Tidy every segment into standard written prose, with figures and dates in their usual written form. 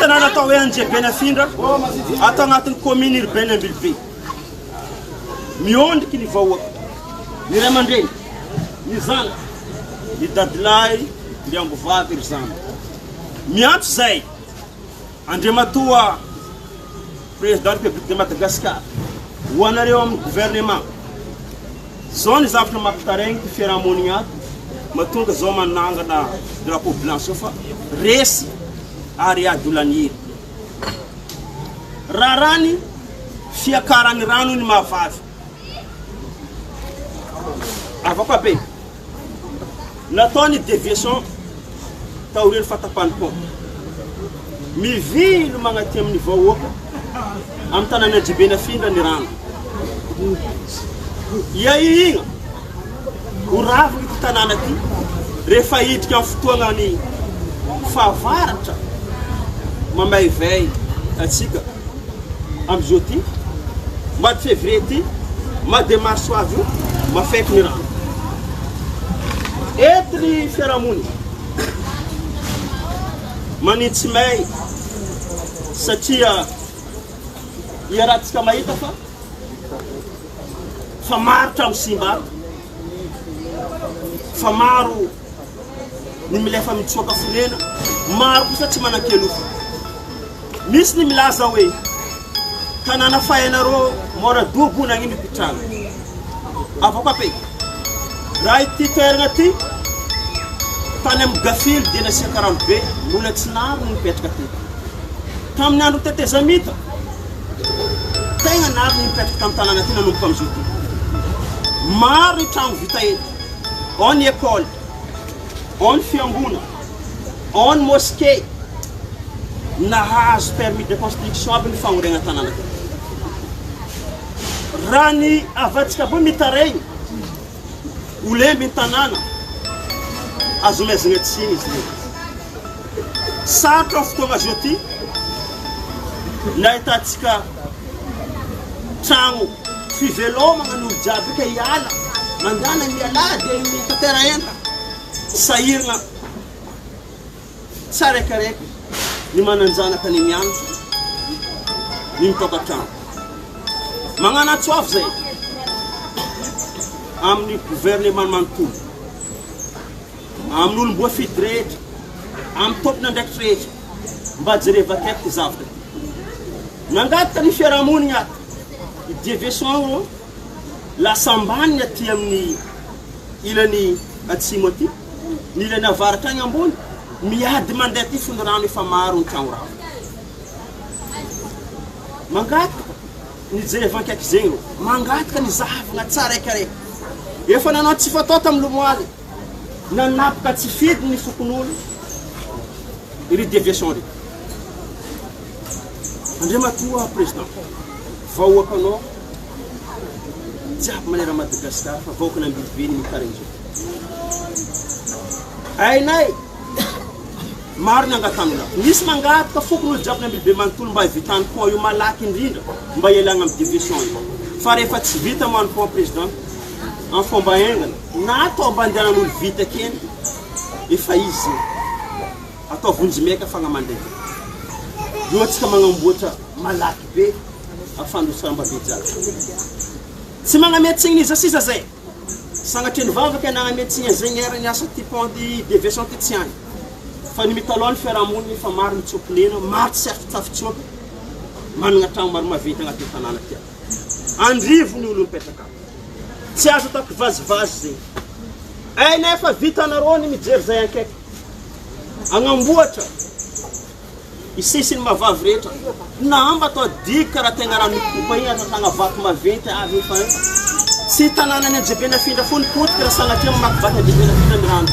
tanàna atao hoe Anjebenafindra atao agnatin'ny commune urbaine Ambilobe. Miondriky ny vahoaka, ny ray aman-dreny, ny zanaka, ny dadilahy, ny ambovavy ry zanaka. Miantso zay Andriamatoa président de la République de Madagascar ho anareo amin'ny gouvernement. Zao ny zavatra mampitaregny ty fiarahamonigny ato mahatonga zao manangana drapeau blanc fa resy ary adolaniry. Rarany fiakarany rano ny mahavavy. Avako be nataony déviation taoriny fatapany pont. Mivilo magnaty amin'ny vahoaka amin'ny tanàna Anjebenafindra ny rano. Iaigna ho raviny ity tanàna ty rehefa hidrika amin'ny fotoagna ny fahavaratra mamaivay atsika amin'izao ty mois de février ty mois de mars avy io mafaiky ny rano. Eto ny fiarahamony manitsy may satria iarahantsika mahita fa maro trano simba, fa maro ny milefa mitsoaka fonena, maro kosa tsy manan-kelofo. Misy ny milaza hoe tanàna fahainareo mora dobo nagny mipitrano. Avako ape raha ity toerana ty tany amin'ny Gafily dia nasia karano be mbola tsy naro ny mipetraka ty. Tamin'ny andro tetezamita tegna naro ny mipetraka tamin'ny tanàna ty nanomboka amin'izao ty. Maro ny trano vita eto, ao ny école, ao ny fiangona, ao ny mosquée, nahazo permis de construction aby ny fagnoregna tanàna ty. Raha ny avatsika bo mitaregny olemby ny tanàna azo maizagna tsiny izy le. Sarotra fotoagna zao ty nahitatsika trano fivelomagna n'olo jiaby ka hiala mandana miala dia mitatera enta sahiragna tsaraikaraiky ny mananjanaka ny mianatra ny mitokatrano. Magnano atsoavy zay amin'ny gouvernement manontolo, amin'ny olom-boa fidy rehetra, amin'ny tompona ndraiky rehetra mba jerevakaiky ty zavatra. Nangataka ny fiarahamonigny ato déviation lasa ambaniny aty amin'ny ilany atsimo aty, ny ilany avaratra agny ambony miady mandeha ty fony rano efa maro ny trano rano. Mangataka ny jerevankaiky zegny ro, mangataka ny zahavagna tsaraikaraiky. Efa nanao tsy fatao tamin'ny lomoaly, nanapaka tsy fidy ny fokon'olo iry déviation ry. Andriamatoa président, vahoaka anao jiaby manera Madagascar fa vahoaka ny Ambilobe ny mikaregny zao. Hainay maro ny angatanona. Misy mangataka fokon'olo jiaby ny Ambilobe manontolo mba hitany pont io malaky indrindra mba ialagna amin'ny déviation io. Fa rehefa tsy vita mo any pont président en fomba aingana na atao mba andehanan'olo vita keny efa izy atao vonjimeka fagna mandeha. Io atsika magnamboatra malaky be afandrotsana mba be jiaby. Tsy magnametsigny izy asisa zay. Sanatry ny vavaka nagnametsigny ingénieur ny asa ty pont de déviation ty tsy agny. Fa ny mitaloha ny fiarahamonigny fa maro mitsokonena, maro tsy afitsafitsoaka, managna trano maro maventy agnatin'ny tanàna ty. Andrivo ny olo mipetraka. Tsy azo atao vazivazy zegny. Hainay fa vitanareo ny mijery zay ankaiky. Agnamboatra isisiny mavavy rehetra. Namba atao diky karaha tegna rano mikopa igny atatagna vato maventy avy fa tsy tanàna ny Anjebenafindra fony potika raha sanatria mamaky vato Anjebenafindra ny rano.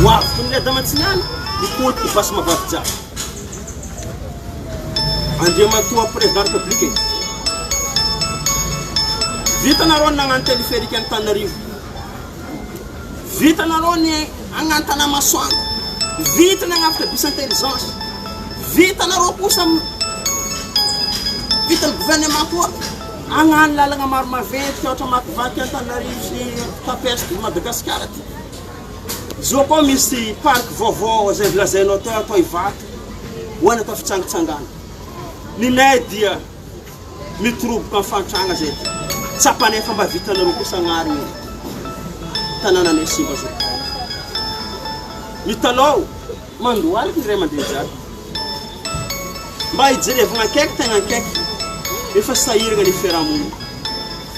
Hoaviko ny leda mantsignana ikotiky basy mavavy jiaby. Andriamatoa président de la République. Vitanareo ny nagnano téléphérique Antananarivo. Vitanareo ny agnano Tanamasoandro. Vita ny agnafika bus intelligence. Vitanareo kosa vita ny gouvernement koa agnano lalagna maro maventy ohatra makivaky Antananarivo sy Kapesky Madagascar aty. Zao koa misy parc vaovao zay vilazainao teo atao Ivato. hoana atao fitsangatsangana. Ninay dia mitroboka amin'ny fantragna zay. Tsapanay fa mba vitanareo kosa agnariny tanànanay simba zao. Mitalao mandohalika ny ray aman-dreny jiaby. Mba hijerevagna akaiky tegna akaiky efa sahiragna ny fiarahamonina.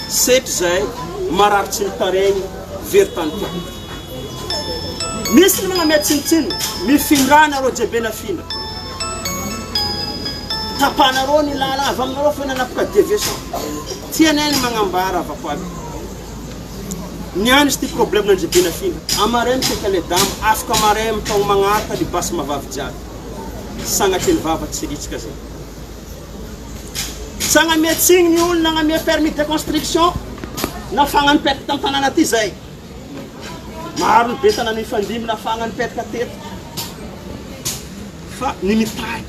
Setry zay mararitry ny taregny very tany tao. Misy ny magnamea tsinitsiny mifindrana rô jiaby nafindra. Tapanarô ny lala avy aminarô fa nanapaka déviation. Tianay ny magnambara avako aby. Niany ty problème na jiaby nafindra. Amaray miteka le damo afaka amaray mitao magnaraka libasy mavavy jiaby. Sagnatry ny vava tsy ritsika zay. Sagnamea tsigny ny olo nagnamea permis de construction nafagna nipetaka tamin'ny tanàna ty zay. Maro ny be tanàna ifandimy nafagna nipetaka teto. Fa ny mitaky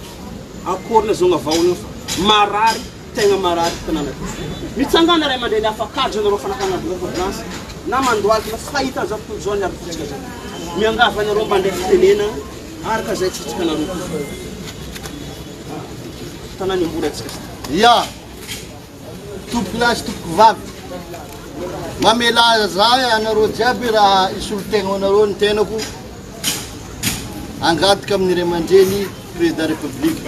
akorina zao gnavaona fa marary tegna marary tanàna ty. Mitsangana ray aman-dreny afakajy anareo fanakana gouvernance na mandohalika na fahita zao tontolo zao ny aritsika zay. Miangava anareo mba ndraiky tenena araka zay tsitsika anareo. Tanàna imboly atsika zay. Ya, tompoko lasy tompoko vavy. Mamela zay anareo jiaby raha isolo-tegna anareo ny tenako angataka amin'ny ray aman-dreny président république.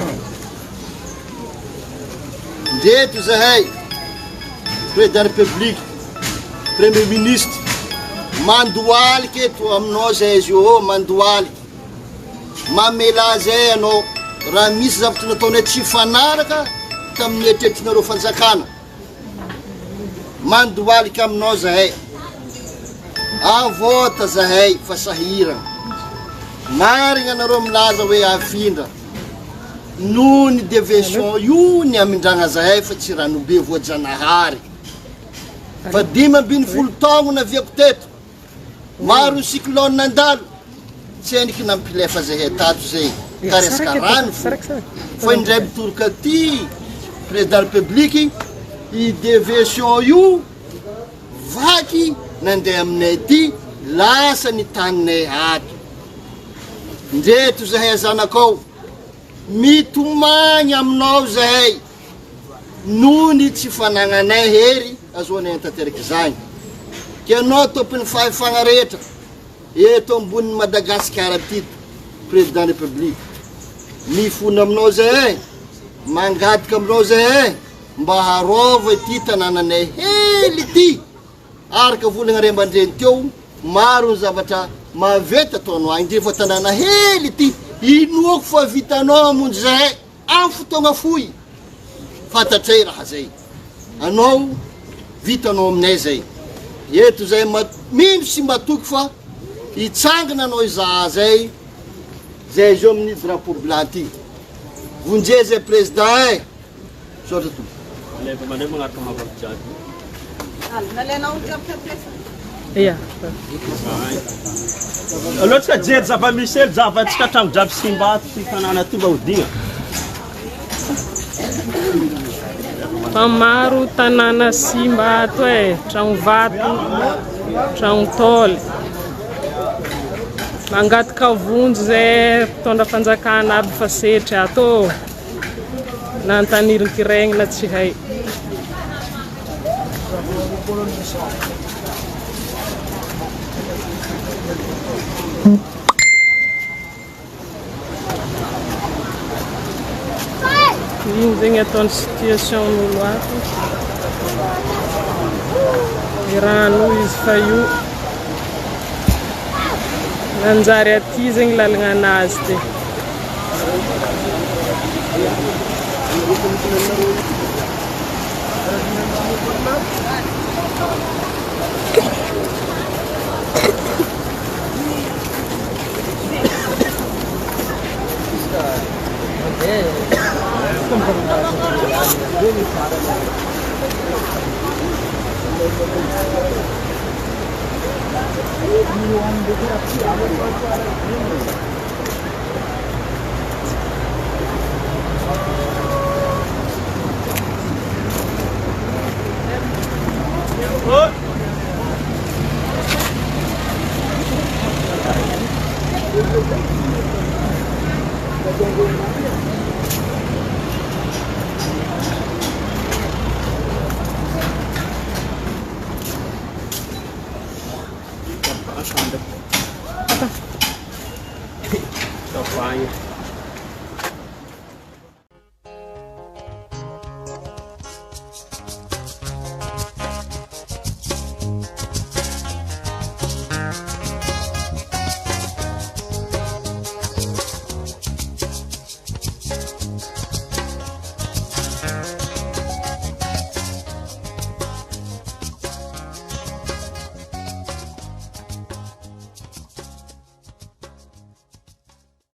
Ndreto zahay président république, premier ministre mandohalika eto aminao zay izy io mandohalika. Mamela zay anao raha misy zavatra nataonay tsy fanaraka tamin'ny eritreritrinareo fanjakana. Mandohalika aminao zahay. Avota zahay fa sahirana. Marigna anareo milaza hoe afindra. Noho ny déviation io ny amindragna zahay fa tsy ranobe voajanahary. Fa 5 taogno naviako teto. Maro ny cyclone nandalo. Tsy endriky nampilefa zahay tato zay. Ka resaka rano fa indray mitoroka ty président république i déviation io vaky nandeha aminay ty lasa ny taninay ato. Ndreto zahay zanakao mitomagny aminao zahay noho ny tsy fanagnanay hery azoanay tanteraka zany. Ke anao tompon'ny fahefagna rehetra eto ambonin'ny Madagasikara tito président république mifona aminao zahay mangataka aminao zahay mba harova ity tanànanay hely ity araka volagna ray aman-dreny teo maro ny zavatra mavety ataonao agny ndre fa tanàna hely ity inoako fa vitanao amonjy zahay amin'ny fotoagna fohy fantatray raha zay anao vitanao aminay zay eto zay mino sy matoky fa hitsangana anao izaha zay zay izy eo amin'ny drapeau blanc ty vonjea zay président e sotra to Leva manay magnaraka mavavy jiaby. Nalainao jiaby Iya. Loatsika jery zava-misy zavatsika trano jiaby simba ato ty tanàna ty mba hodigna. Fa maro tanàna simba ato e, trano vato, trano tôly. Mangataka vonjy zay mpitondra fanjakana aby fa setry ato. Nantaniry kiregny na tsy hay. Igny zegny ataon'ny situation n'olo ato. I rano izy fa io nanjary aty zegny lalagna anazy ty. Oh! Masandraka. Tapahina.